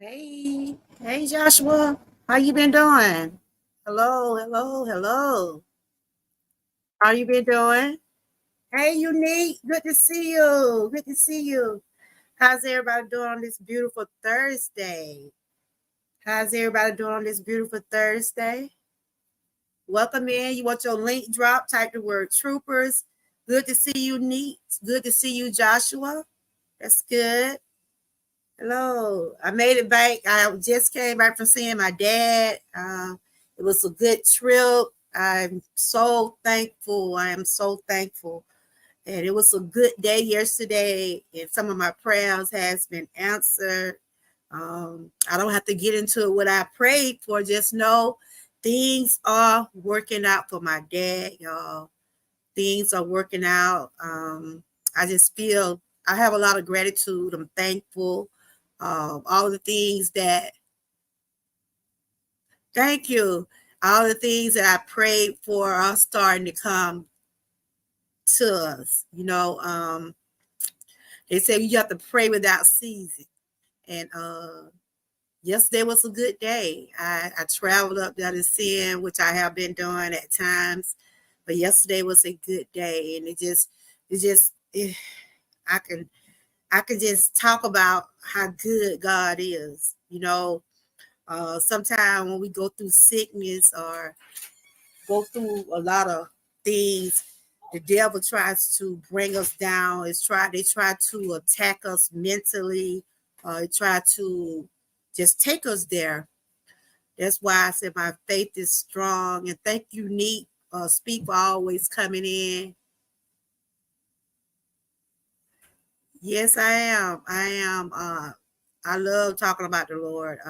Hey, Joshua, how you been doing? Hello, hello, hello. How you been doing? Hey, Unique, good to see you. Good to see you. How's everybody doing on this beautiful Thursday? How's everybody doing on this beautiful Thursday? Welcome in. You want your link drop? Type the word troopers. Good to see you, Neat. Good to see you, Joshua. That's good. Hello. I made it back. I just came back from seeing my dad. It was a good trip. I'm so thankful. I am so thankful. And it was a good day yesterday. And some of my prayers has been answered. I don't have to get into what I prayed for. Just know things are working out for my dad, y'all. Things are working out. I just feel I have a lot of gratitude. I'm thankful. All the things that, thank you, all the things that I prayed for are starting to come to us. They say you have to pray without ceasing. And yesterday was a good day. I traveled up there to see him, which I have been doing at times. But yesterday was a good day, and I can I can just talk about how good God is. Sometimes when we go through sickness or go through a lot of things, the devil tries to bring us down. They try to attack us mentally. They try to just take us there. That's why I said my faith is strong. And thank you, Neat. Speak for always coming in. Yes, I am. I am. I love talking about the Lord.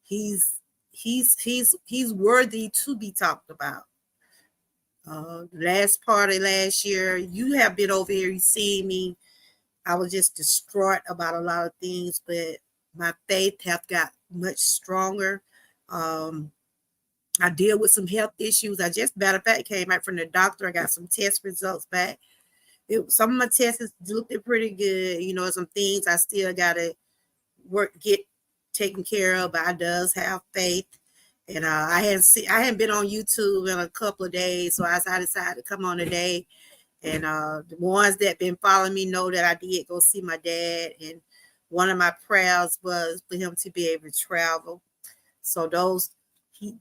He's he's worthy to be talked about. Last part of last year, you have been over here. You see me. I was just distraught about a lot of things, but my faith have got much stronger. Um, I deal with some health issues. I just, matter of fact, came back from the doctor. I got some test results back. Some of my tests looked pretty good. Some things I still gotta get taken care of, but I does have faith. And I hadn't been on YouTube in a couple of days, so I decided to come on today. And the ones that been following me know that I did go see my dad, and one of my prayers was for him to be able to travel. So those he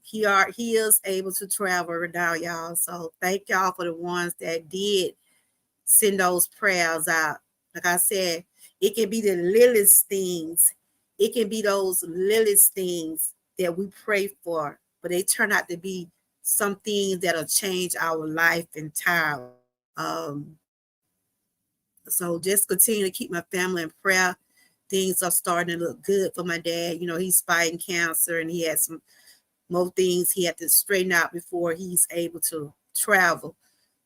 is able to travel now, y'all. So thank y'all for the ones that did send those prayers out. Like I said, it can be the littlest things. It can be those littlest things that we pray for, but they turn out to be some things that'll change our life entirely. Um, so just continue to keep my family in prayer. Things are starting to look good for my dad. You know, he's fighting cancer and he has some more things he had to straighten out before he's able to travel.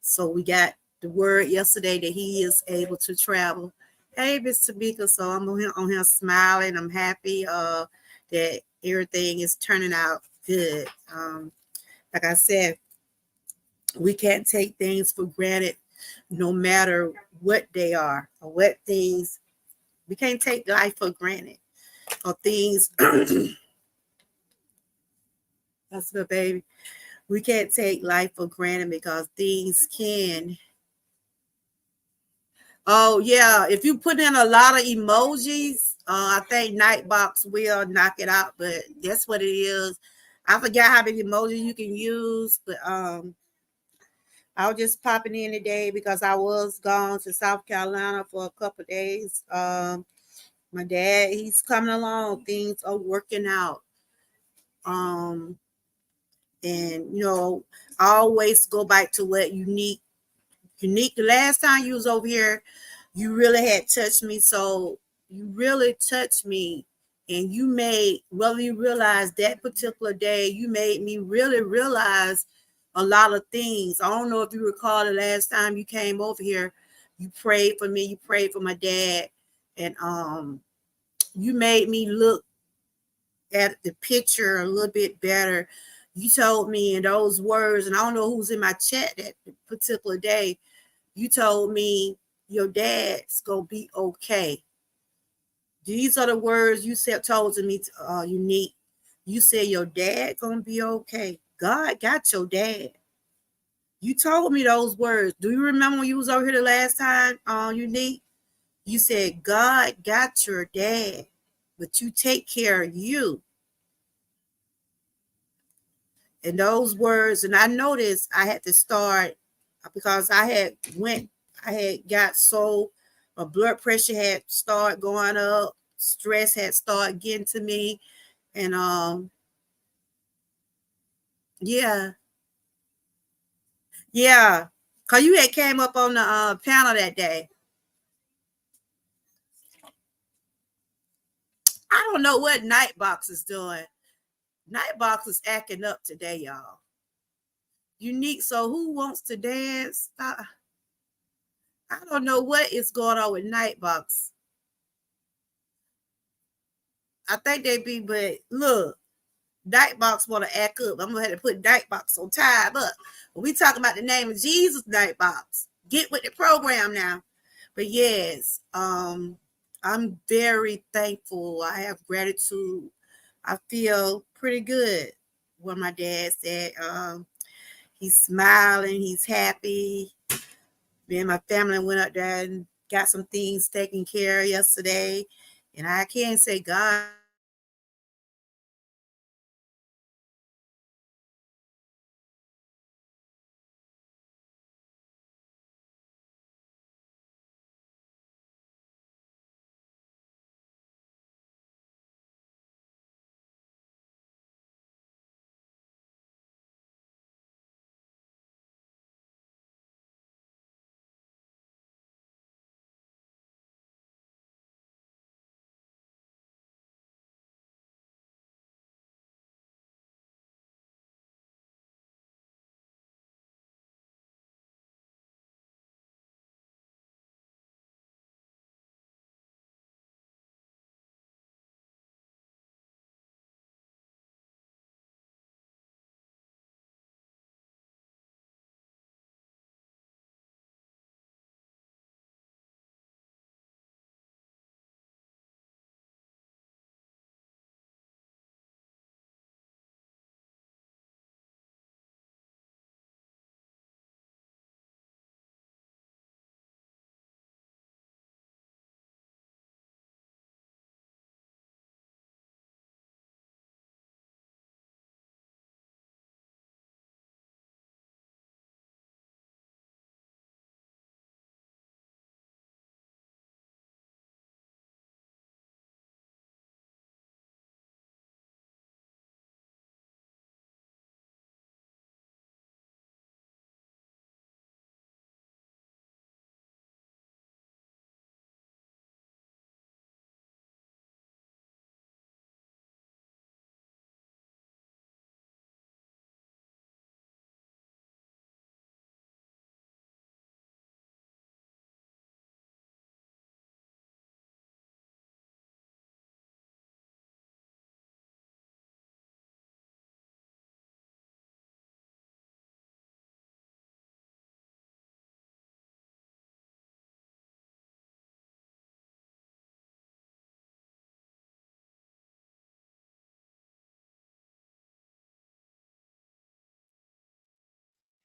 So we got the word yesterday that he is able to travel. Hey, Mr. Tamika. So I'm on here smiling. I'm happy that everything is turning out good. Like I said, we can't take things for granted no matter what they are or what things. We can't take life for granted or things. That's my baby. We can't take life for granted because things can. Oh yeah, if you put in a lot of emojis, I think Nightbox will knock it out. But that's what it is. I forgot how many emojis you can use, but I was just popping in today because I was gone to South Carolina for a couple of days. My dad, he's coming along. Things are working out. Um, and I always go back to what unique. The last time you was over here, you really had touched me. So you really touched me, and you made whether you realize that particular day, you made me really realize a lot of things. I don't know if you recall the last time you came over here, you prayed for me, you prayed for my dad, and you made me look at the picture a little bit better. You told me in those words, and I don't know who's in my chat that particular day. You told me your dad's gonna be okay. These are the words you said told to me, Unique. You said your dad gonna be okay. God got your dad. You told me those words. Do you remember when you was over here the last time, Unique? You said God got your dad, but you take care of you. And those words, and I noticed I had to start because I had got so my blood pressure had started going up, stress had started getting to me, and yeah, yeah, cause you had came up on the panel that day. I don't know what Nightbox is doing. Nightbox is acting up today, y'all. Unique. So who wants to dance? I don't know what is going on with Nightbox. I think they be, but look, Nightbox want to act up. I'm gonna have to put Nightbox on time up. When we talking about the name of Jesus, Nightbox, get with the program now. But yes, I'm very thankful. I have gratitude. I feel pretty good. What my dad said, he's smiling, he's happy. Me and my family went up there and got some things taken care of yesterday, and I can't say God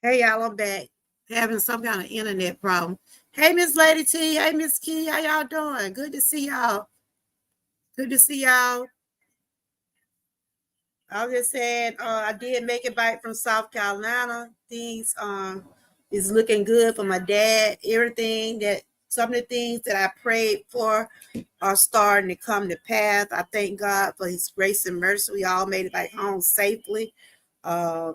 Hey, y'all, I'm back. Having some kind of internet problem. Hey, Miss Lady T. Hey, Miss Key. How y'all doing? Good to see y'all. Good to see y'all. I was just saying, I did make it back from South Carolina. Things is looking good for my dad. Everything that some of the things that I prayed for are starting to come to pass. I thank God for His grace and mercy. We all made it back home safely. Uh,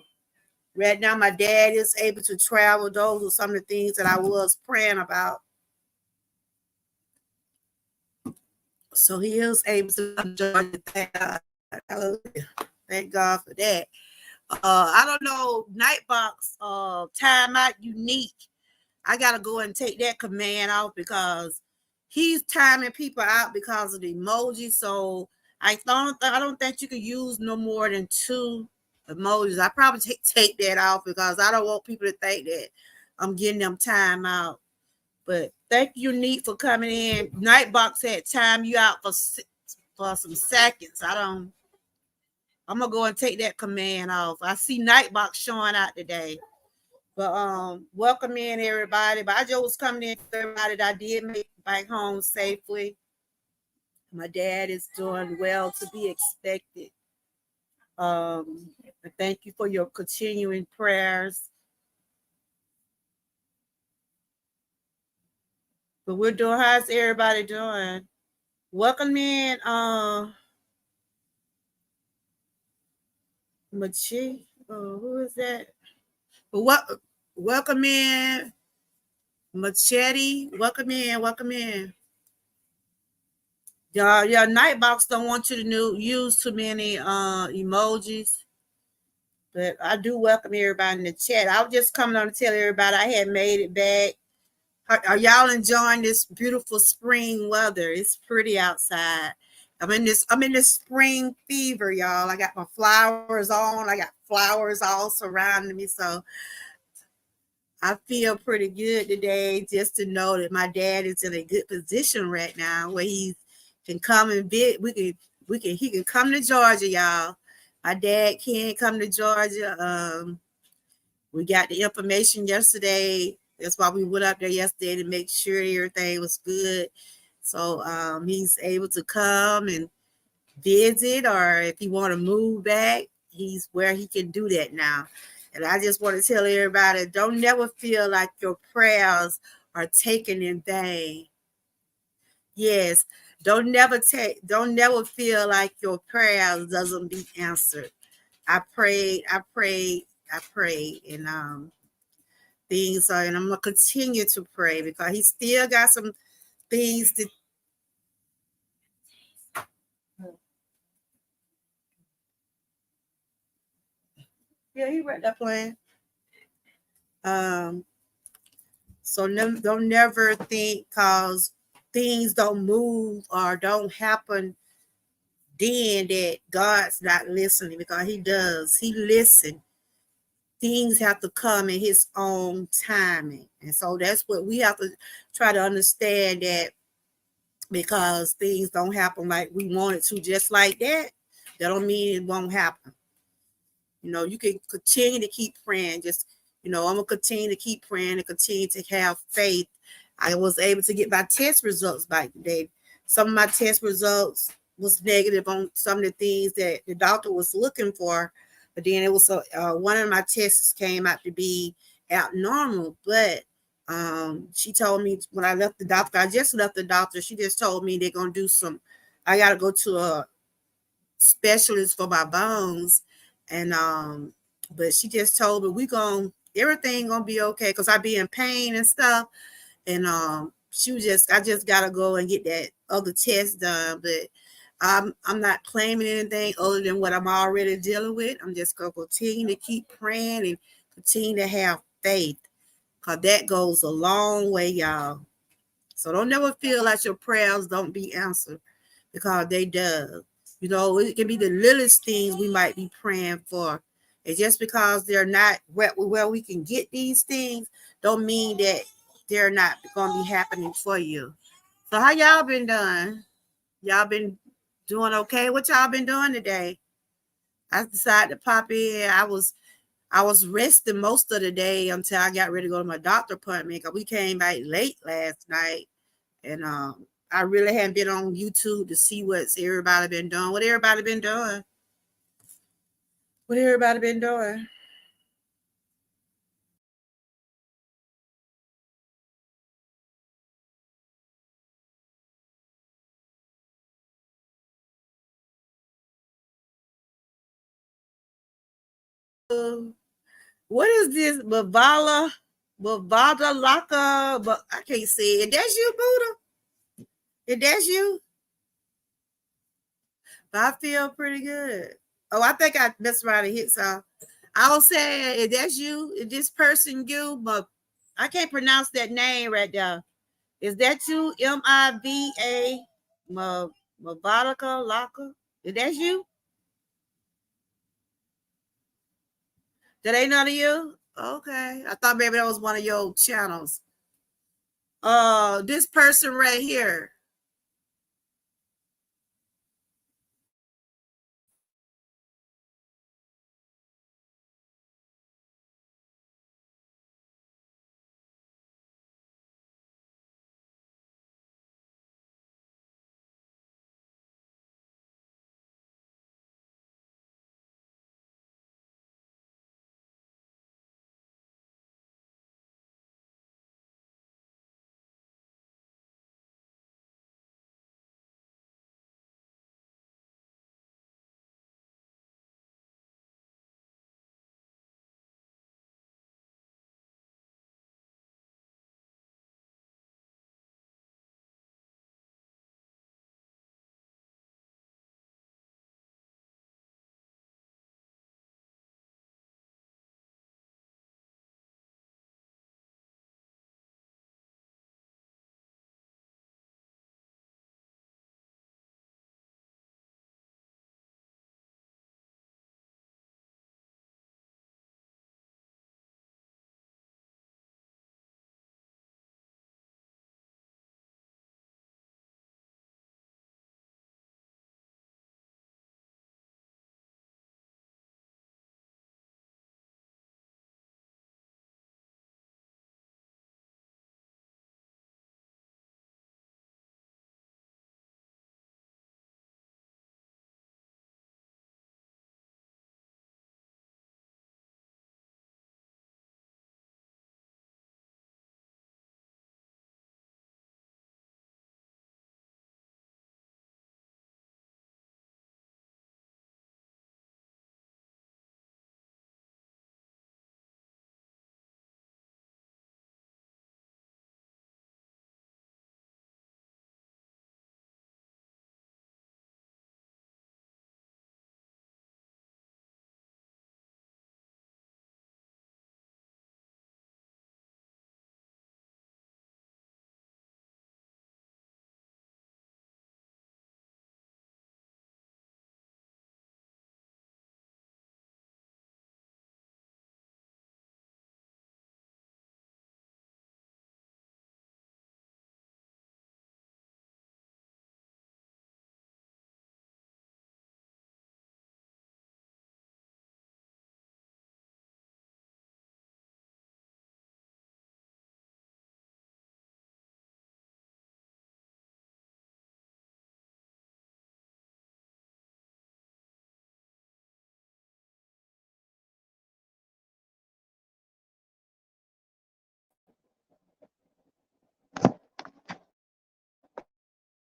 right now, my dad is able to travel. Those are some of the things that I was praying about. So he is able to enjoy the thank God. Hallelujah. Thank God for that. I don't know, Nightbox, timeout unique. I gotta go and take that command off because he's timing people out because of the emoji. So I don't think you can use no more than 2 emojis. I probably take that off because I don't want people to think that I'm getting them time out. But thank you, Neat, for coming in. Nightbox had time you out for some seconds. I'm gonna go and take that command off. I see Nightbox showing out today. But welcome in everybody. But I just was coming in to everybody that I did make it back home safely. My dad is doing well to be expected. Thank you for your continuing prayers. But we're doing, how's everybody doing? Welcome in, Machi. Who is that? But what? Welcome in, Machete. Welcome in. Welcome in. Yeah, Nightbox don't want you to use too many emojis. But I do welcome everybody in the chat. I was just coming on to tell everybody I had made it back. Are y'all enjoying this beautiful spring weather? It's pretty outside. I'm in this spring fever, y'all. I got my flowers on. I got flowers all surrounding me. So I feel pretty good today just to know that my dad is in a good position right now where he can come and visit. He can come to Georgia, y'all. My dad can come to Georgia. We got the information yesterday. That's why we went up there yesterday to make sure everything was good. So he's able to come and visit, or if he want to move back, he's where he can do that now. And I just want to tell everybody, don't never feel like your prayers are taken in vain. Yes, don't never feel like your prayers doesn't be answered. I prayed, and things are, and I'm gonna continue to pray because he still got some things to. Yeah, he read that plan. So don't never think cause things don't move or don't happen then that God's not listening, because he does. He listens. Things have to come in his own timing. And so that's what we have to try to understand, that because things don't happen like we want it to just like that, that don't mean it won't happen. You can continue to keep praying. Just, I'm going to continue to keep praying and continue to have faith. I was able to get my test results back today. Some of my test results was negative on some of the things that the doctor was looking for. But then it was one of my tests came out to be abnormal. But she told me when I left the doctor, I just left the doctor. She just told me they're going to do I got to go to a specialist for my bones. And but she just told me everything gonna be okay, because I be in pain and stuff. And I just gotta go and get that other test done. But I'm not claiming anything other than what I'm already dealing with. I'm just gonna continue to keep praying and continue to have faith, because that goes a long way, y'all. So don't never feel like your prayers don't be answered, because they do. It can be the littlest things we might be praying for. And just because they're not where we can get these things, don't mean that they're not going to be happening for you. So how y'all been doing? Y'all been doing okay? What y'all been doing today? I decided to pop in. I was I was resting most of the day until I got ready to go to my doctor appointment. Cause we came back late last night, and I really haven't been on YouTube to see what's everybody been doing. What everybody been doing? What everybody been doing? What is this? Bavada Laka, but I can't say it. That's you, Buddha? If that's you, I feel pretty good. Oh, I think I messed around and hit some. I was saying, if that's you, if this person you, but I can't pronounce that name right there. Is that you? Miva Mavadaka Laka? Is that you? That ain't none of you? Okay. I thought maybe that was one of your channels. This person right here.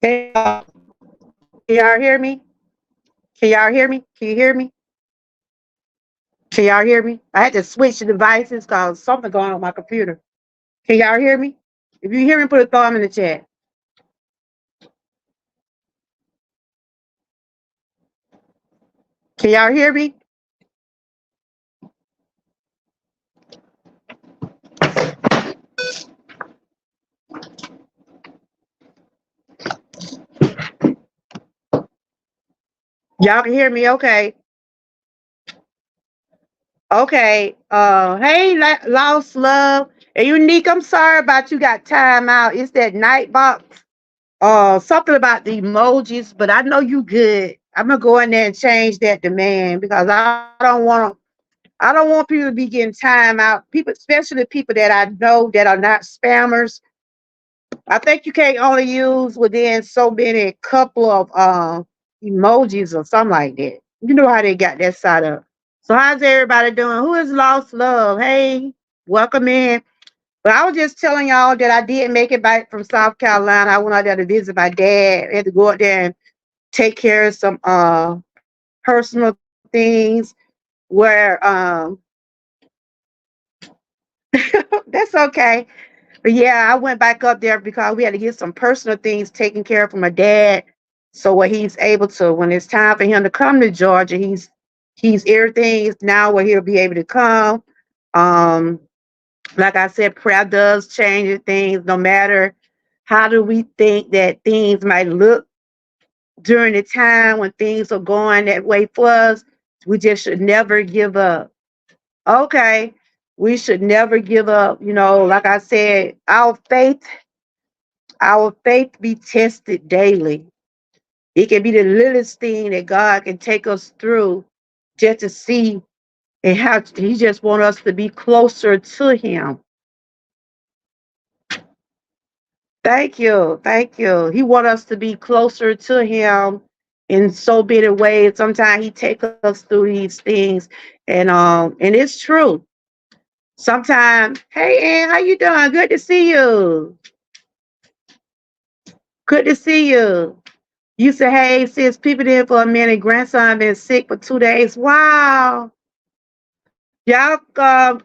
Hey, can y'all hear me? Can y'all hear me? Can you hear me? Can y'all hear me? I had to switch the devices because something going on with my computer. Can y'all hear me? If you hear me, put a thumb in the chat. Can y'all hear me? Y'all can hear me? Okay. Okay. Hey, Lost Love. And Unique, I'm sorry about you got time out. It's that night box. Something about the emojis, but I know you good. I'm gonna go in there and change that demand because I don't want to. I don't want people to be getting time out. People, especially people that I know that are not spammers. I think you can't only use within so many couple of emojis or something like that. You know how they got that side up. So how's everybody doing? Who has lost love? Hey, welcome in. But I was just telling y'all that I did make it back from South Carolina. I went out there to visit my dad. I had to go out there and take care of some personal things where that's okay. But yeah, I went back up there because we had to get some personal things taken care of for my dad. So what he's able to, when it's time for him to come to Georgia, he's everything is now where he'll be able to come. Um, like I said, prayer does change things. No matter how do we think that things might look during the time when things are going that way for us, we just should never give up. Okay, we should never give up. You know, like I said, our faith be tested daily. It can be the littlest thing that God can take us through just to see and how He just want us to be closer to Him. Thank you, thank you. He want us to be closer to Him in so many ways. Sometimes He take us through these things, and it's true. Sometimes, hey Ann, how you doing? Good to see you. Good to see you. You said, hey, sis, people there for a minute. Grandson been sick for 2 days. Wow. Y'all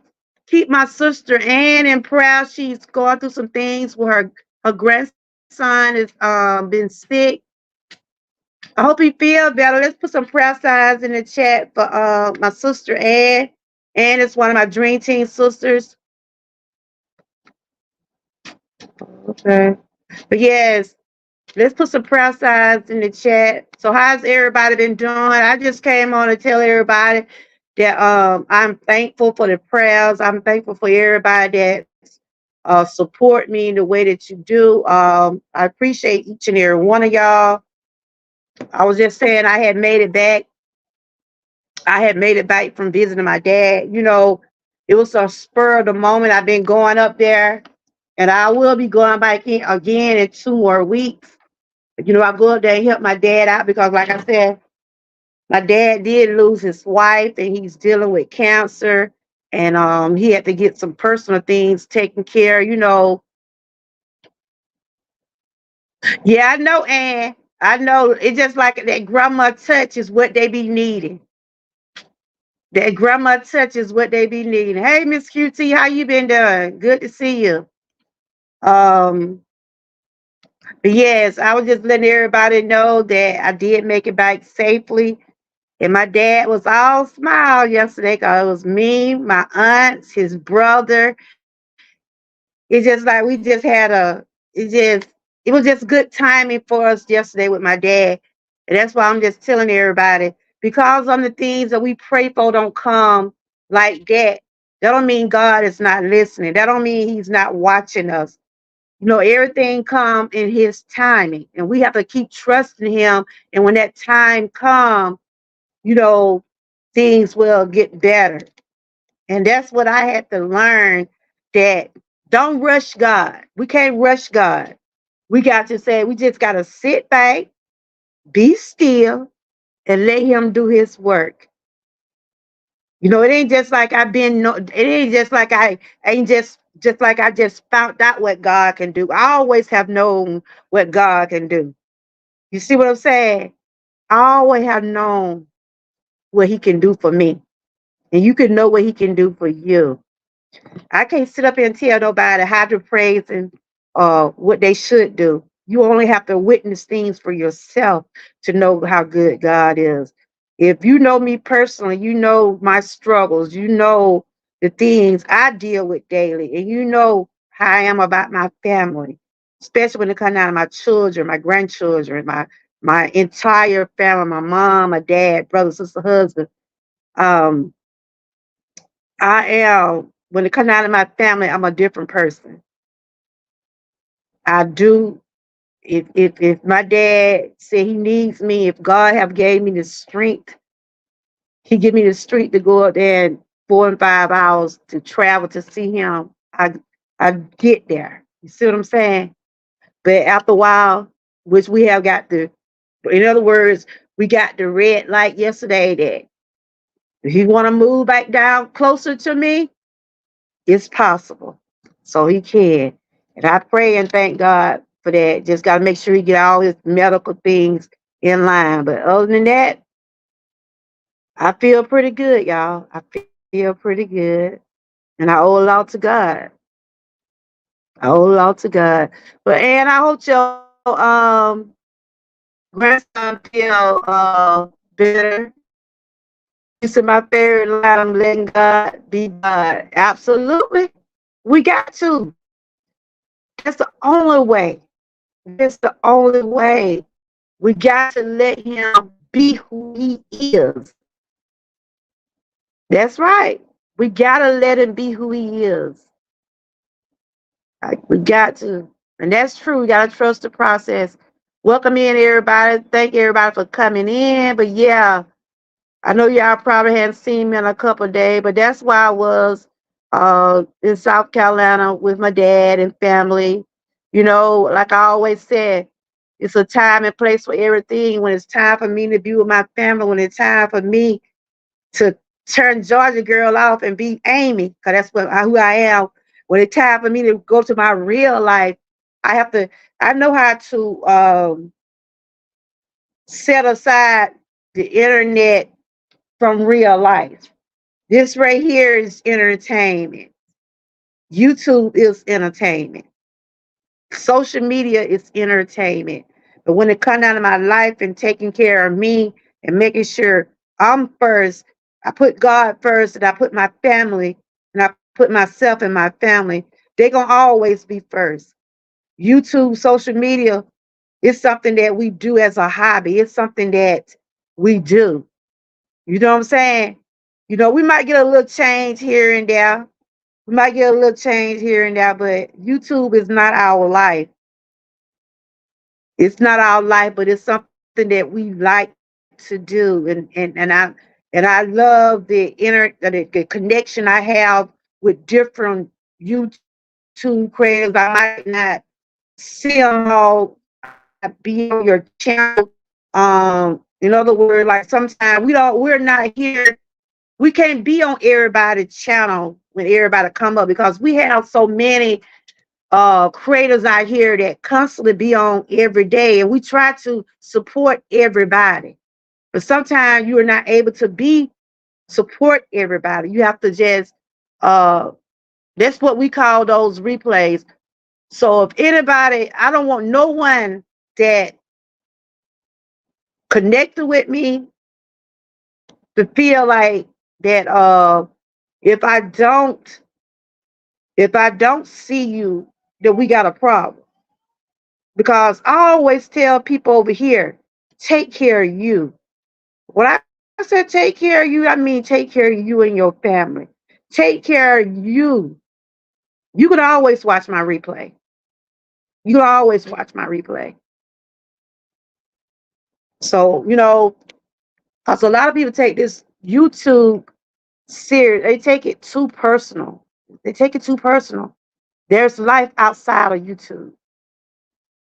keep my sister Ann in prayer. She's going through some things with her grandson has been sick. I hope he feel better. Let's put some prayer signs in the chat for my sister Ann. Ann is one of my Dream Team sisters. Okay. But yes, let's put some prayer signs in the chat. So how's everybody been doing? I just came on to tell everybody that I'm thankful for the prayers. I'm thankful for everybody that support me in the way that you do. I appreciate each and every one of y'all. I was just saying I had made it back. I had made it back from visiting my dad. You know, it was a spur of the moment. I've been going up there, and I will be going back in again in 2 more weeks. You know, I go up there and help my dad out because, like I said, my dad did lose his wife and he's dealing with cancer. And he had to get some personal things taken care. You know, yeah, I know, and I know it's just like that grandma touch is what they be needing. That grandma touch is what they be needing. Hey, Miss QT, how you been doing? Good to see you. Um, yes, I was just letting everybody know that I did make it back safely. And my dad was all smile yesterday because it was me, my aunts, his brother. It's just like we just had it was just good timing for us yesterday with my dad. And that's why I'm just telling everybody, because on the things that we pray for don't come like that, that don't mean God is not listening. That don't mean He's not watching us. You know, everything come in His timing. And we have to keep trusting Him. And when that time comes, you know, things will get better. And that's what I had to learn, that don't rush God. We can't rush God. We got to say, we just got to sit back, be still, and let Him do His work. You know, it ain't just like I've been, no, it ain't just like I ain't just like I just found out what God can do. I always have known what God can do. You see what I'm saying? I always have known what He can do for me. And you can know what He can do for you. I can't sit up here and tell nobody how to praise and what they should do. You only have to witness things for yourself to know how good God is. If you know me personally, you know my struggles, you know the things I deal with daily, and you know how I am about my family, especially when it comes down to my children, my grandchildren, my entire family, my mom, my dad, brother, sister, husband. Um, I am, when it comes out of my family, I'm a different person. I do. If my dad said he needs me, if God have gave me the strength, He give me the strength to go out there and 4 and 5 hours to travel to see him. I get there. You see what I'm saying? But after a while, which we have got the, in other words, we got the red light yesterday that if he want to move back down closer to me, it's possible. So he can. And I pray and thank God for that. Just got to make sure he get all his medical things in line. But other than that, I feel pretty good, y'all. I feel pretty good. And I owe a lot to God. I owe a lot to God. But and I hope your grandson feel better. You said my favorite line, I'm letting God be God. Absolutely. We got to. That's the only way. That's the only way. We got to let him be who he is. That's right. We got to let him be who he is. Like, we got to. And that's true. We got to trust the process. Welcome in, everybody. Thank everybody for coming in. But yeah, I know y'all probably hadn't seen me in a couple of days, but that's why I was in South Carolina with my dad and family. You know, like I always said, it's a time and place for everything. When it's time for me to be with my family, when it's time for me to turn Georgia girl off and be Amy, because that's who I am. When it's time for me to go to my real life, I have to, I know how to set aside the internet from real life. This right here is entertainment. YouTube is entertainment. Social media is entertainment. But when it comes down to my life and taking care of me and making sure I'm first, I put God first and I put my family and I put myself and my family, they're going to always be first. YouTube, social media is something that we do as a hobby. It's something that we do. You know what I'm saying? You know, we might get a little change here and there. We might get a little change here and there, but YouTube is not our life. It's not our life, but it's something that we like to do. And I love the connection I have with different YouTube creators. I might not see them all be on your channel. In other words, like sometimes we're not here. We can't be on everybody's channel when everybody come up because we have so many creators out here that constantly be on every day, and we try to support everybody. But sometimes you are not able to be support everybody. You have to just uh that's what we call those replays. So if anybody, I don't want no one that connected with me to feel like that if I don't if I don't see you, that we got a problem. Because I always tell people over here, take care of you. When I said take care of you, I mean take care of you and your family. Take care of you. You can always watch my replay. You can always watch my replay. So, you know, because a lot of people take this YouTube serious. They take it too personal. They take it too personal. There's life outside of YouTube.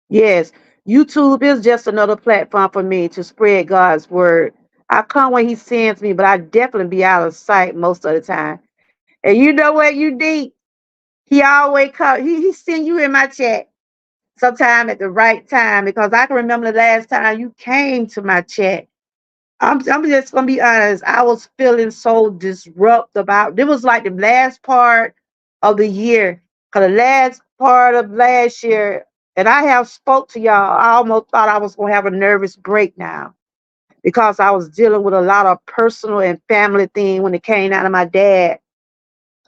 Yes, YouTube is just another platform for me to spread God's word. I come when He sends me, but I definitely be out of sight most of the time. And you know what, you need? He always come. He send you in my chat sometime at the right time because I can remember the last time you came to my chat. I'm just gonna be honest. I was feeling so disrupted about. It was like the last part of the year, cause the last part of last year, and I have spoke to y'all. I almost thought I was gonna have a nervous breakdown because I was dealing with a lot of personal and family thing when it came out of my dad.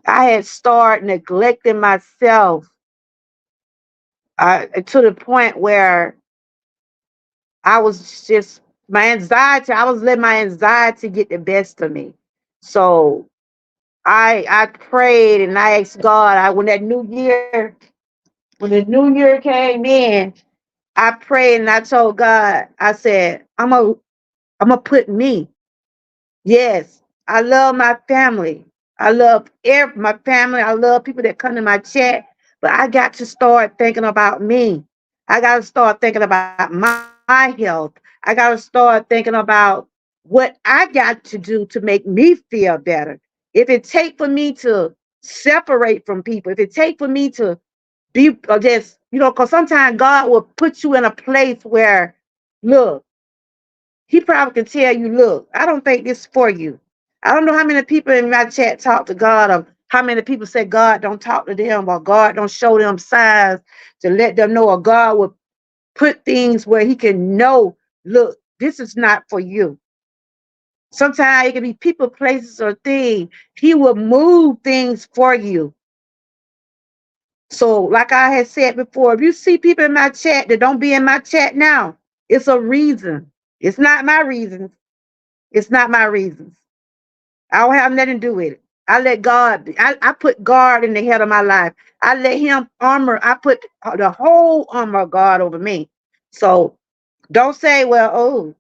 I had started neglecting myself to the point where I was just my anxiety. I was letting my anxiety get the best of me. So I prayed and I asked God. When the new year came in, I prayed and I told God. I said, I'm gonna put me. Yes, I love my family. I love my family. I love people that come to my chat. But I got to start thinking about me. I got to start thinking about my health. I got to start thinking about what I got to do to make me feel better. If it take for me to separate from people, if it take for me to be just, because sometimes God will put you in a place where, look, he probably can tell you, look, I don't think this is for you. I don't know how many people in my chat talk to God, or how many people say God don't talk to them, or God don't show them signs to let them know, or God will put things where he can know, look, this is not for you. Sometimes it can be people, places, or things. He will move things for you. So, like I had said before, if you see people in my chat that don't be in my chat now, it's a reason. It's not my reasons. It's not my reasons. I don't have nothing to do with it. I let God, I put God in the head of my life. I let him armor, I put the whole armor of God over me. So don't say, well, oh,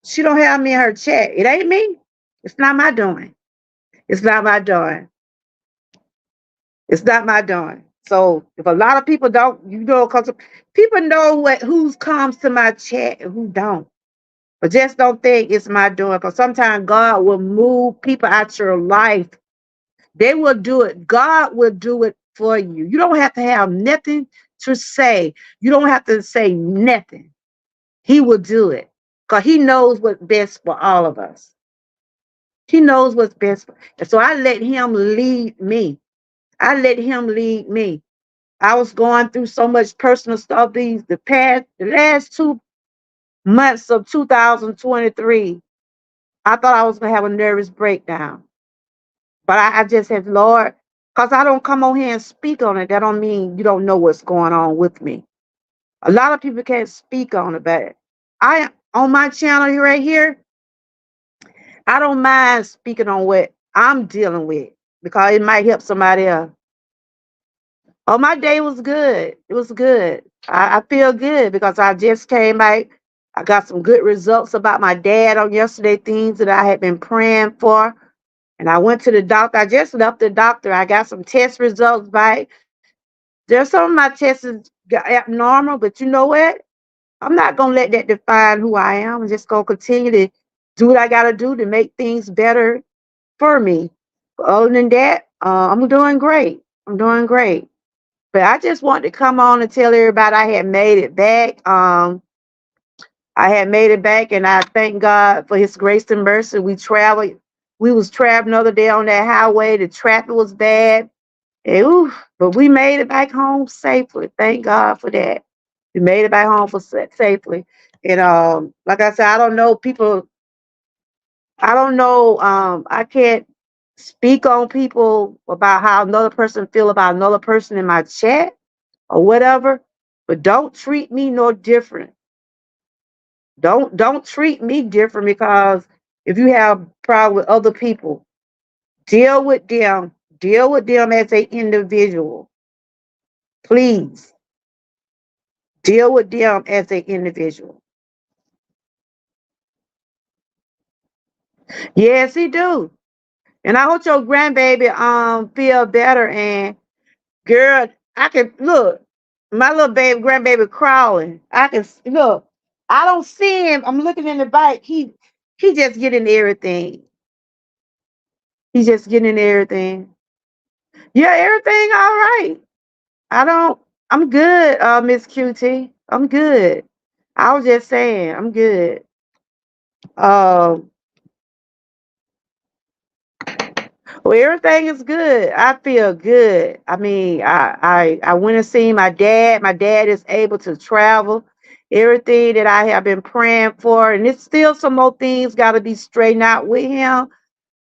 she don't have me in her chat. It ain't me. It's not my doing. It's not my doing. It's not my doing. So if a lot of people don't, because people know who comes to my chat and who don't. But just don't think it's my doing, because sometimes God will move people out your life. They will do it. God will do it for you. You don't have to have nothing to say. You don't have to say nothing. He will do it, because he knows what's best for all of us. He knows what's best. And so I let him lead me. I let him lead me. I was going through so much personal stuff the last 2 months of 2023. I thought I was gonna have a nervous breakdown. But I just said, Lord, because I don't come on here and speak on it, that don't mean you don't know what's going on with me. A lot of people can't speak on it, but I on my channel right here, I don't mind speaking on what I'm dealing with, because it might help somebody else. Oh, my day was good. It was good. I feel good because I just came back. I got some good results about my dad on yesterday, things that I had been praying for. And I went to the doctor. I just left the doctor. I got some test results back. There's some of my tests got abnormal, but you know what? I'm not going to let that define who I am. I'm just going to continue to do what I got to do to make things better for me. But other than that, I'm doing great. I'm doing great. But I just wanted to come on and tell everybody I had made it back. I had made it back, and I thank God for his grace and mercy. We traveled. We was traveling another day on that highway. The traffic was bad. And, but we made it back home safely. Thank God for that. We made it back home safely. And like I said, I don't know people. I don't know. I can't speak on people about how another person feel about another person in my chat or whatever. But don't treat me no different. Don't treat me different, because if you have problem with other people, deal with them. Deal with them as an individual. Please deal with them as an individual. Yes, he do. And I hope your grandbaby feel better. And girl, I can look, my little baby grandbaby crawling. I can look. I don't see him. I'm looking in the bike. He just getting everything. He's just getting everything. Yeah, everything all right. I don't. I'm good, Miss QT. I'm good. I was just saying, I'm good. Um, well, everything is good. I feel good. I mean, I went and seen my dad. My dad is able to travel. Everything that I have been praying for, and it's still some more things got to be straightened out with him.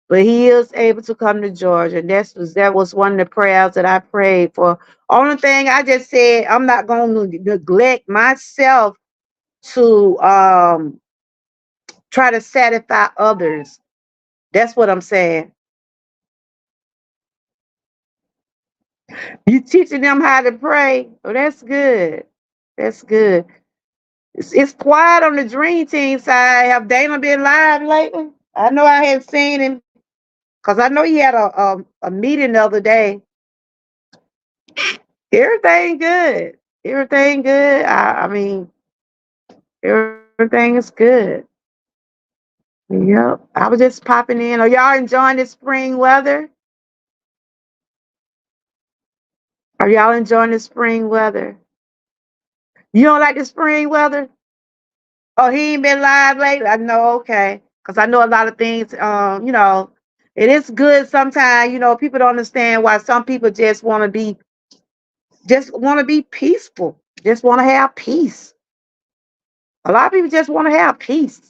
But he is able to come to Georgia, and that was one of the prayers that I prayed for. Only thing I just said, I'm not going to neglect myself to try to satisfy others. That's what I'm saying. You teaching them how to pray. Oh, that's good. That's good. It's quiet on the Dream Team side. Have Dana been live lately? I know I hadn't seen him Cause I know he had a meeting the other day. Everything good. Everything good. I mean, everything is good. Yep. I was just popping in. Are y'all enjoying the spring weather? Are y'all enjoying the spring weather? You don't like the spring weather? Oh, he ain't been live lately. I know, okay. Because I know a lot of things, it is good sometimes, people don't understand why some people just want to be peaceful. Just want to have peace. A lot of people just want to have peace.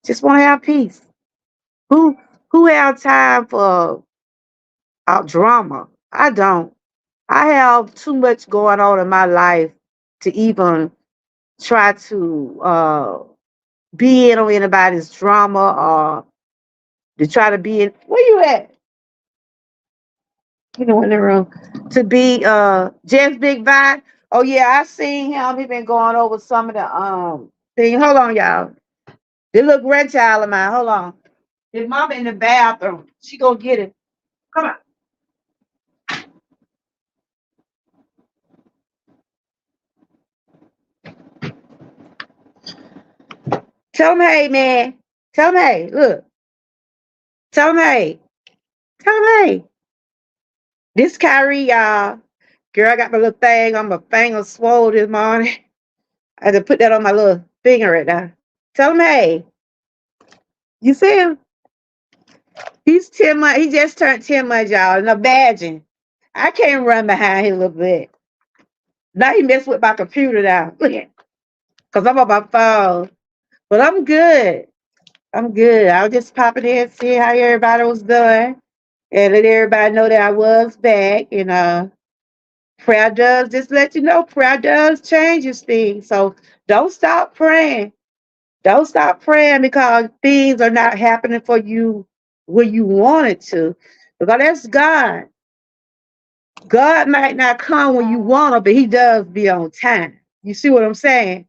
Just want to have peace. Who who have time for drama? I don't. I have too much going on in my life to even try to be in on anybody's drama or to try to be in. Where you at? In the room to be Jeff's big vibe. Oh yeah, I seen him. He been going over some of the thing. Hold on, y'all. This little grandchild of mine. Hold on. His mama in the bathroom. She gonna get it. Come on. Tell him hey, man. Tell him hey. Look. Tell him hey. Tell him hey. This Kyrie, y'all. Girl, I got my little thing on my finger swole this morning. I had to put that on my little finger right now. Tell him hey. You see him? He's 10 months. He just turned 10 months, y'all. And imagine. I can't run behind him a little bit. Now he messed with my computer now. Look at, because I'm on my phone. But I'm good. I'm good. I was just popping in, see how everybody was doing. And let everybody know that I was back. And prayer does just let you know prayer does changes things. So don't stop praying. Don't stop praying because things are not happening for you when you want it to. Because that's God. God might not come when you want him, but he does be on time. You see what I'm saying?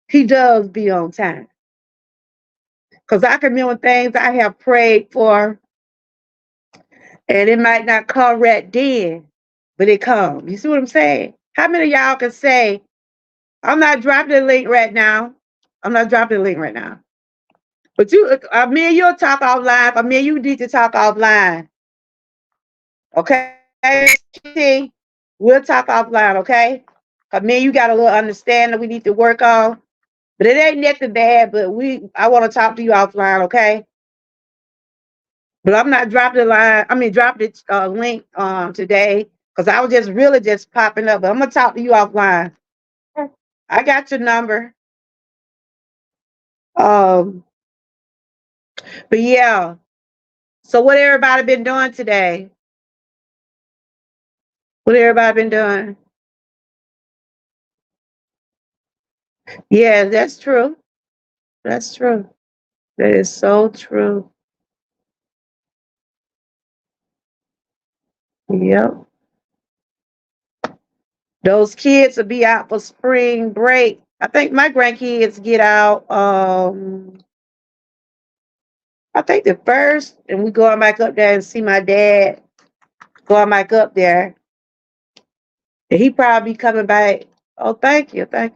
He does be on time. Because I can remember things I have prayed for, and it might not come right then, but it comes. You see what I'm saying? How many of y'all can say, I'm not dropping the link right now? I'm not dropping the link right now. But me and you'll talk offline. Me and you need to talk offline. Okay? We'll talk offline, okay? Because me and you got a little understanding we need to work on. But it ain't nothing bad, but I want to talk to you offline, okay? But I'm not dropping the line. I mean, drop the link today because I was just really just popping up. But I'm gonna talk to you offline. I got your number. Um, but yeah. So what everybody been doing today? What everybody been doing? Yeah, that's true. That's true. That is so true. Yep. Those kids will be out for spring break. I think my grandkids get out. I think the first, and we going back up there and see my dad. Going back up there, and he probably coming back. Oh, thank you, thank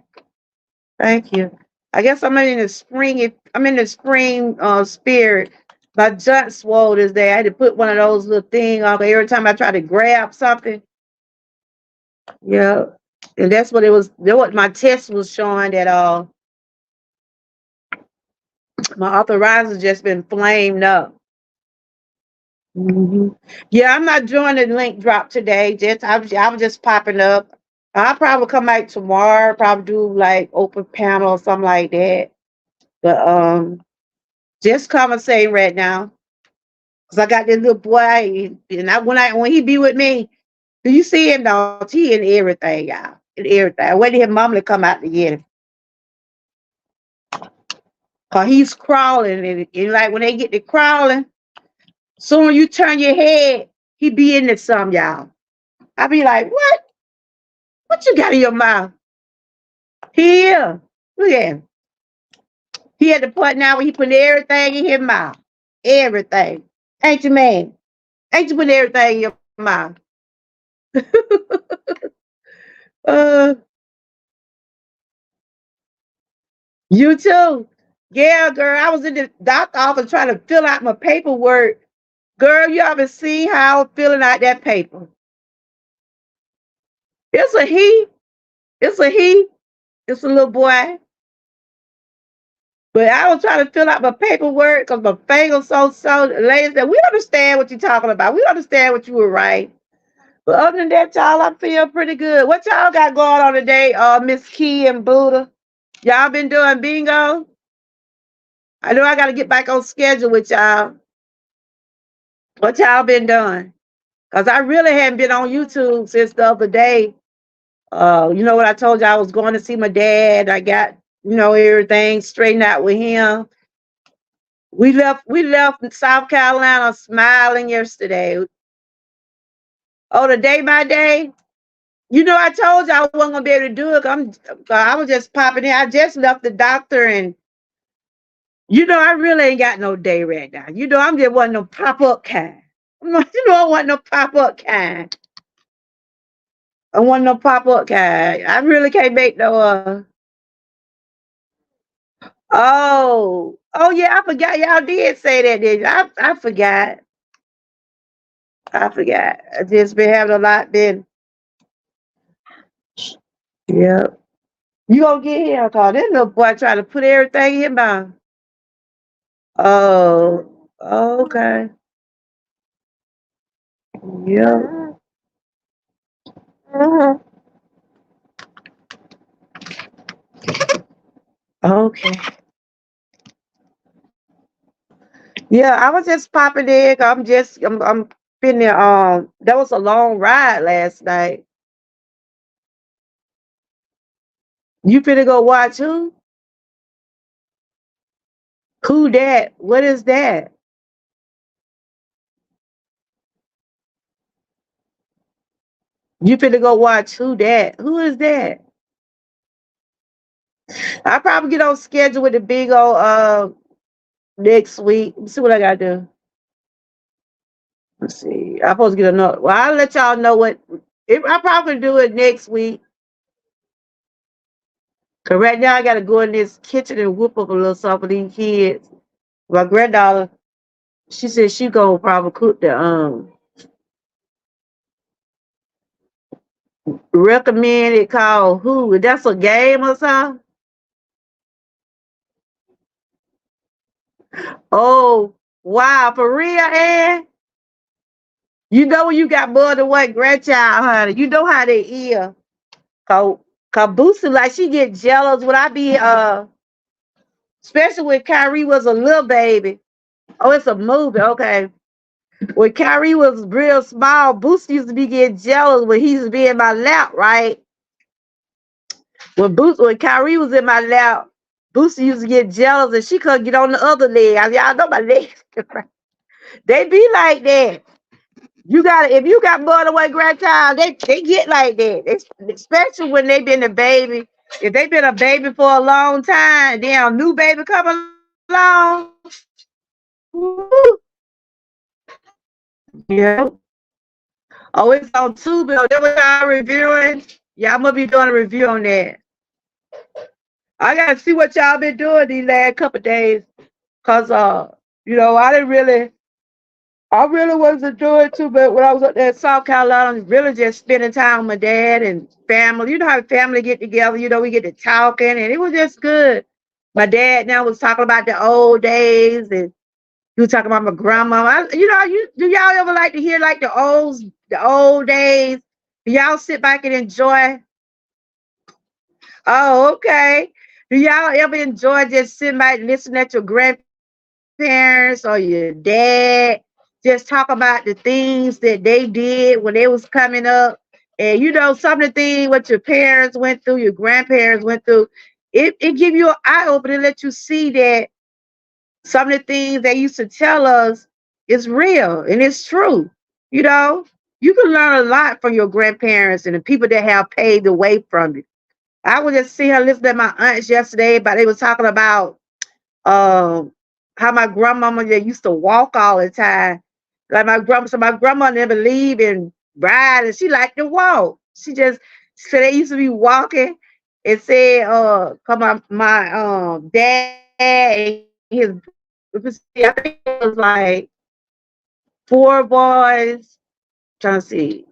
you. I guess I'm in the spring. I'm in the spring spirit. My junk swole is there. I had to put one of those little things on every time I try to grab something. Yeah, and that's what it was. That what my test was showing that my authorizer just been flamed up. Hmm. Yeah, I'm not doing the link drop today. I was just popping up. I'll probably come back tomorrow. Probably do like open panel or something like that. But just conversating right now because I got this little boy, and when he be with me, do you see him? No, he in everything, y'all. In everything. I waited his mom to come out to get him. Cause he's crawling, and like when they get to crawling, soon as you turn your head, he be in there some, y'all. I be like, what? What you got in your mouth? Here. Look at him. He had the point now where he put everything in his mouth. Everything. Ain't you, man? Ain't you putting everything in your mouth? uh, you too. Yeah, girl. I was in the doctor office trying to fill out my paperwork. Girl, you haven't seen how I'm filling out that paper. It's a he. It's a he. It's a little boy. But I was trying to fill out my paperwork because my finger's so. The lady said, we understand what you're talking about. We understand what you were right. But other than that, y'all, I feel pretty good. What y'all got going on today, Miss Key and Buddha? Y'all been doing bingo? I know I got to get back on schedule with y'all. What y'all been doing? Because I really haven't been on YouTube since the other day. You know what I told you? I was going to see my dad. I got, everything straightened out with him. We left South Carolina smiling yesterday. Oh, the day by day. I told you I wasn't gonna be able to do it. I was just popping in. I just left the doctor, and I really ain't got no day right now. I'm just one of them pop up kind. I want no pop up kind. I want no pop up kind. I really can't make no. Oh yeah, I forgot y'all did say that. Did you? I forgot. I forgot. I just been having a lot. Been yeah. You gonna get here? Cause that little boy trying to put everything in his mouth. Oh, okay. Yeah. Mhm. Okay. Yeah, I was just popping in. I'm been there. That was a long ride last night. You finna go watch who? Who that? What is that? You finna go watch who that? Who is that? I probably get on schedule with the big old next week. Let's see what I gotta do. Let's see. I'm supposed to get another. Well, I'll let y'all know what. If I probably do it next week. Cause right now I gotta go in this kitchen and whoop up a little something for these kids. My granddaughter, she said she gonna probably cook the recommended called who? That's a game or something? Oh wow, for real, Ann? You know when you got more than one grandchild, honey. You know how they is. Cause, Cause Boosie, like she get jealous when I be especially when Kyrie was a little baby. Oh, it's a movie, okay. When Kyrie was real small, Boosie used to be getting jealous when he used to be in my lap, right? When Kyrie was in my lap, Boosie used to get jealous and she couldn't get on the other leg. Y'all know my legs. They be like that. If you got more than one grandchild, they get like that. Especially when they been a baby. If they been a baby for a long time, then a new baby come along. Woo, yeah. Oh, it's on Tubi. That what y'all reviewing? Y'all must be doing a review on that. I gotta see what y'all been doing these last couple of days. Cause I really wasn't doing too, but when I was up there in South Carolina, really just spending time with my dad and family. You know how family get together, we get to talking, and it was just good. My dad now was talking about the old days, and he was talking about my grandma. Do y'all ever like to hear like the old days? Do y'all sit back and enjoy? Oh, okay. Do y'all ever enjoy just sitting back and listening at your grandparents or your dad just talk about the things that they did when they was coming up? And some of the things what your parents went through, your grandparents went through, it give you an eye opener and let you see that some of the things they used to tell us is real and it's true. You know, you can learn a lot from your grandparents and the people that have paved the way from you. I was just seeing her listening to my aunts yesterday, but they was talking about um how my grandmama that used to walk all the time. Like my grandma never leave and ride, and she liked to walk. She just so they used to be walking and said, come my dad and I think it was like 4 boys. Trying to see.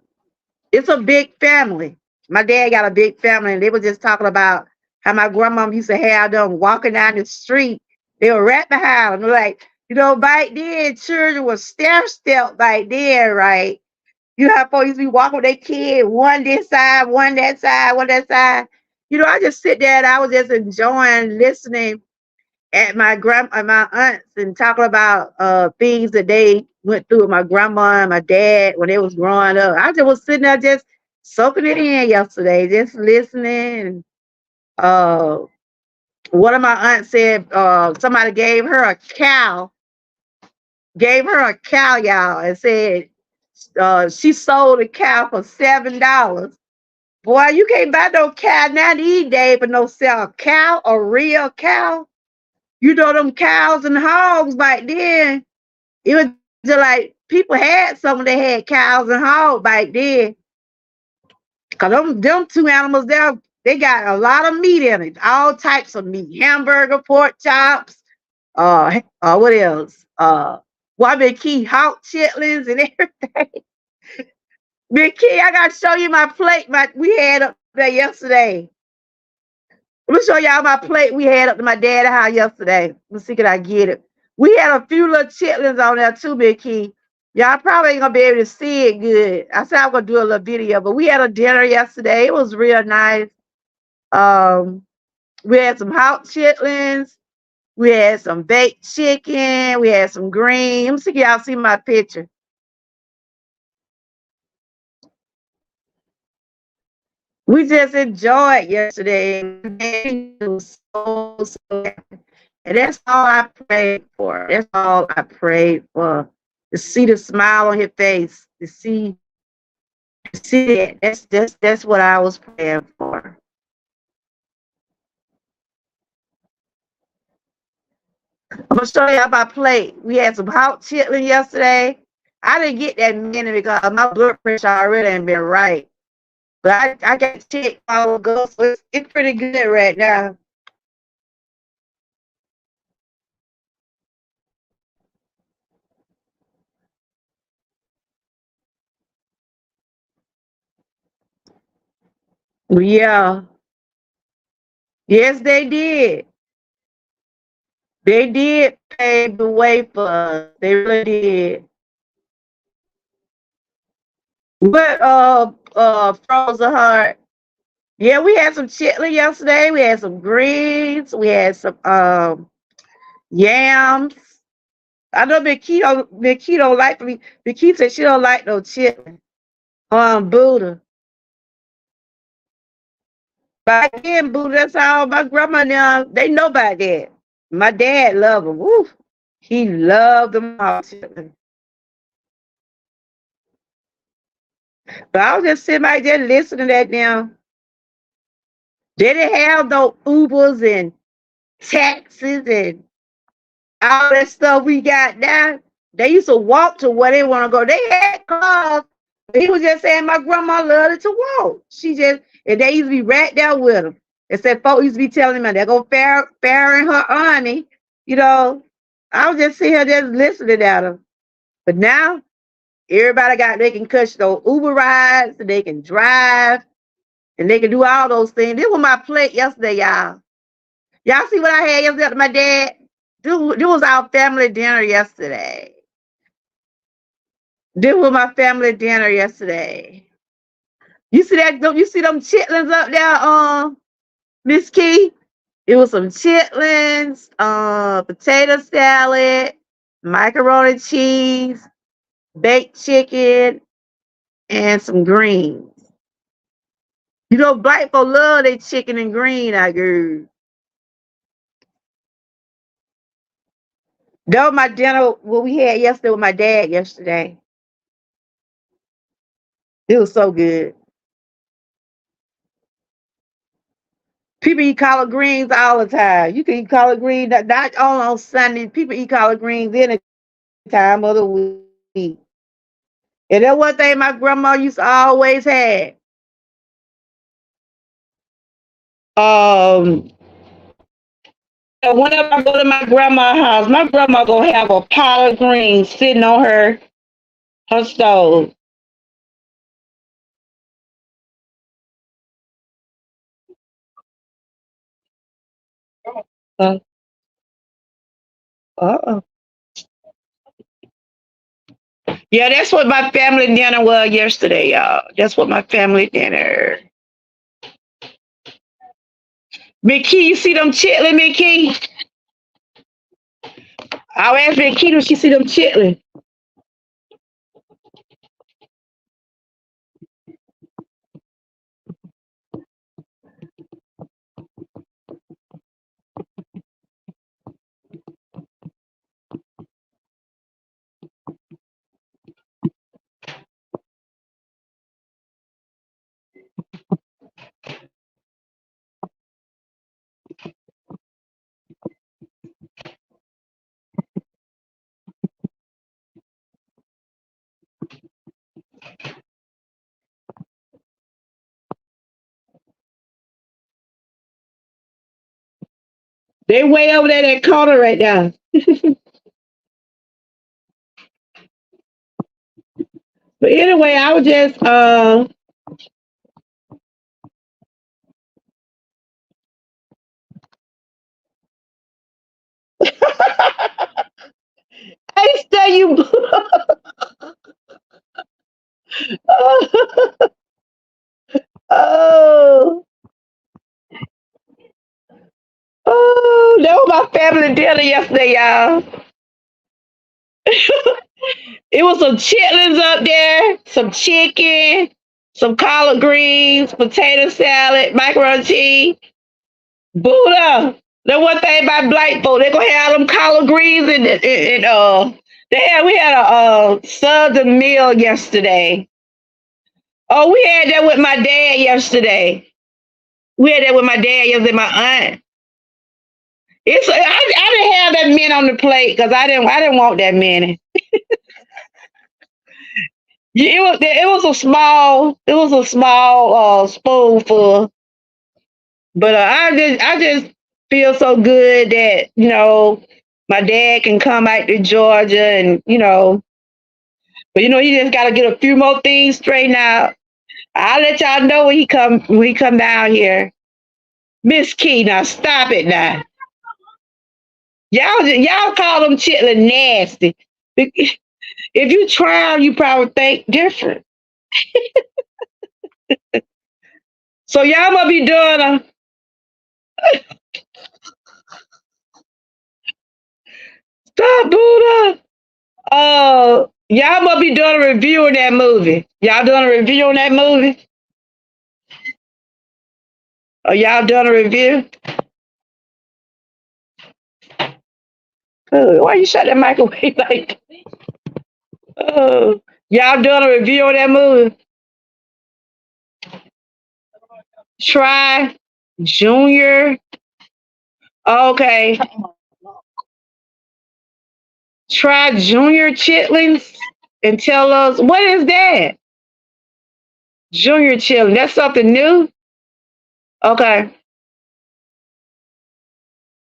It's a big family. My dad got a big family, and they were just talking about how my grandma used to have them walking down the street. They were right behind them. Like, back then, children were stair-step back then, right? You know how folks used to be walking with their kid, one this side, one that side, one that side. I just sit there and I was just enjoying listening at my aunts and talking about things that they went through with my grandma and my dad when they was growing up. I just was sitting there just soaking it in yesterday, just listening. Uh, one of my aunts said somebody gave her a cow, y'all, and said she sold a cow for $7. Boy, you can't buy no cow now these days for no sell a cow, a real cow. Them cows and hogs back then, it was just like people had some of they had cows and hogs back then. Cause them two animals there, they got a lot of meat in it, all types of meat, hamburger, pork chops, what else? Big Key hot chitlins and everything. Big Key, I gotta show you my plate we had up there yesterday. Let me show y'all my plate we had up to my dad's house yesterday. Let's see, can I get it? We had a few little chitlins on there too, Big Key. Y'all probably ain't gonna be able to see it good. I said I'm gonna do a little video, but we had a dinner yesterday. It was real nice. Um, we had some hot chitlins. We had some baked chicken. We had some greens. Let me see if y'all see my picture. We just enjoyed yesterday. It was so happy. And that's all I prayed for. That's all I prayed for. To see the smile on his face. To see that. That's what I was praying for. I'm gonna show you my plate. We had some hot chitlin yesterday. I didn't get that many because my blood pressure already ain't been right. But I got checked a while ago, so it's pretty good right now. Yeah. Yes, they did. They did pave the way for us. They really did. But Frozen Heart. Yeah, we had some chitlin yesterday. We had some greens. We had some yams. I know Big Key don't like me. Big Key said she don't like no chitlin. Buddha. Back then, Buddha, that's all my grandma now, they know about that. My dad loved them. Woo. He loved them all. But I was just sitting right there listening to that now. They didn't have no Ubers and taxis and all that stuff we got now. They used to walk to where they want to go. They had cars. He was just saying my grandma loved to walk. And they used to be right there with them. And said folks used to be telling me they're going to fair in her army. I was just sitting here just listening at them. But now, everybody they can catch those Uber rides, and they can drive, and they can do all those things. This was my plate yesterday, y'all. Y'all see what I had yesterday with my dad? This was our family dinner yesterday. This was my family dinner yesterday. You see that? You see them chitlins up there, Miss Key? It was some chitlins, potato salad, macaroni cheese, baked chicken, and some greens. Black folk love their chicken and green, I guess. That was my dinner, what we had yesterday with my dad yesterday. It was so good. People eat collard greens all the time. You can eat collard greens, not only on Sunday. People eat collard greens any time of the week. And that's one thing my grandma used to always have. Um, and whenever I go to my grandma's house, my grandma gonna have a pot of greens sitting on her stove. Uh, uh Yeah, that's what my family dinner was yesterday, y'all. That's what my family dinner. Mickey, you see them chitlin, Mickey? I asked Mickey, do she see them chitlin? They way over there that corner right now. But anyway, I was just I tell you oh that was my family dinner yesterday, y'all. It was some chitlins up there, some chicken, some collard greens, potato salad, macaroni and cheese. Buddha. The one thing about black folk, they gonna have them collard greens we had a southern meal yesterday. Oh, we had that with my dad yesterday. We had that with my dad yesterday, my aunt. I didn't have that many on the plate because I didn't want that many. Yeah, it was a small spoonful, but I just feel so good that my dad can come out to Georgia and but he just got to get a few more things straightened out. I'll let y'all know when he come down here. Miss Key, now stop it now. Y'all call them chitlin nasty. If you try 'em, you probably think different. So y'all must be doing a stop Buddha. Y'all must be doing a review of that movie. Y'all doing a review on that movie? Or y'all doing a review? Why you shut that microwave like? Y'all doing a review on that movie? Try Junior. Okay. Try Junior Chitlins and tell us what is that? Junior Chitlin. That's something new? Okay.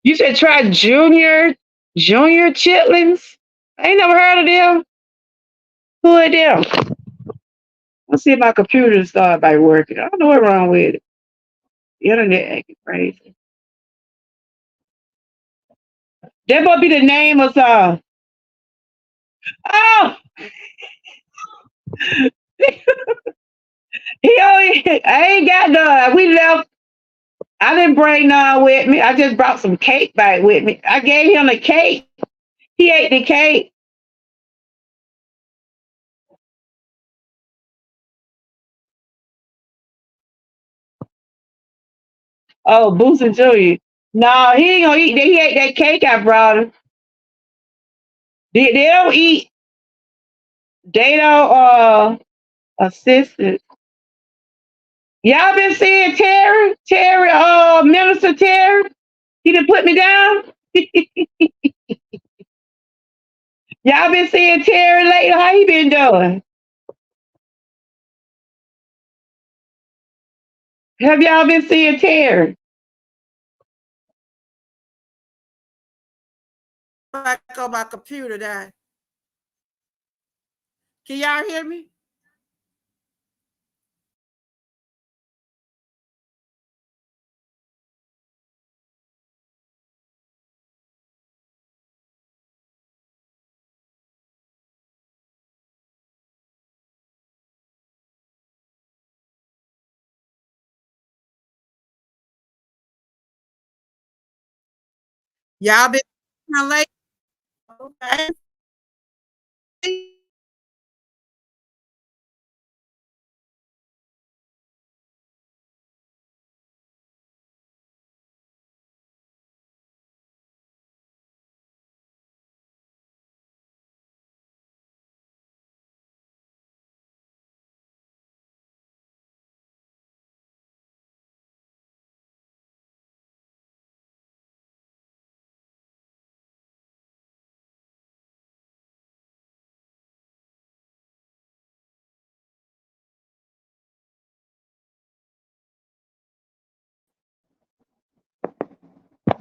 You said try Junior Chitlins? I ain't never heard of them. Who are them? Let's see if my computer started by working. I don't know what's wrong with it. The internet acting crazy. That must be the name of some. Oh, I ain't got none. We left. I didn't bring none with me. I just brought some cake back with me. I gave him the cake. He ate the cake. Oh, Boost and Julia. No, he ain't gonna eat that. He ate that cake I brought him. They don't eat. They don't assist it. Y'all been seeing Terry, Minister Terry? He done put me down. Y'all been seeing Terry lately? How he been doing? Have y'all been seeing Terry? Back on my computer there. Can y'all hear me? Y'all been late? Okay.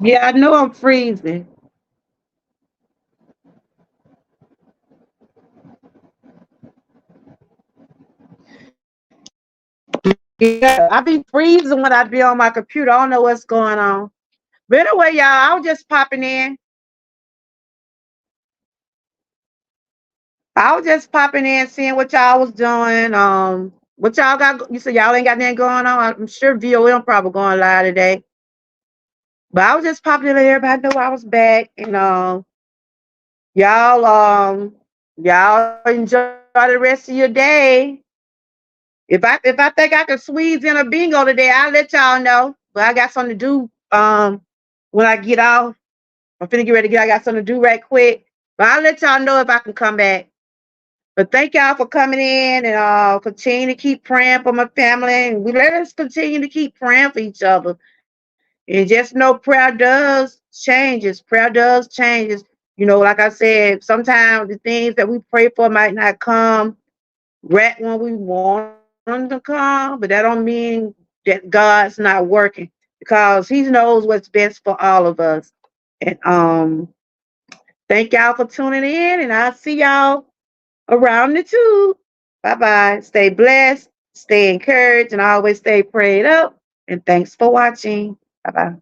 Yeah, I know I'm freezing. Yeah, I be freezing when I be on my computer. I don't know what's going on. But anyway, y'all, I was just popping in. I was just popping in, seeing what y'all was doing. What y'all got? You said y'all ain't got nothing going on. I'm sure VOM probably going live today. But I was just popping in. Let everybody know I was back, and y'all y'all enjoy the rest of your day. If I think I can squeeze in a bingo today, I'll let y'all know. But I got something to do when I get off. I'm finna get ready to get. I got something to do right quick. But I'll let y'all know if I can come back. But thank y'all for coming in and continue to keep praying for my family. And we let us continue to keep praying for each other. And just know prayer does changes. Prayer does changes. You know, like I said, sometimes the things that we pray for might not come right when we want them to come, but that don't mean that God's not working because He knows what's best for all of us. And thank y'all for tuning in, and I'll see y'all around the tube. Bye bye. Stay blessed, stay encouraged, and always stay prayed up. And thanks for watching. Bye bye.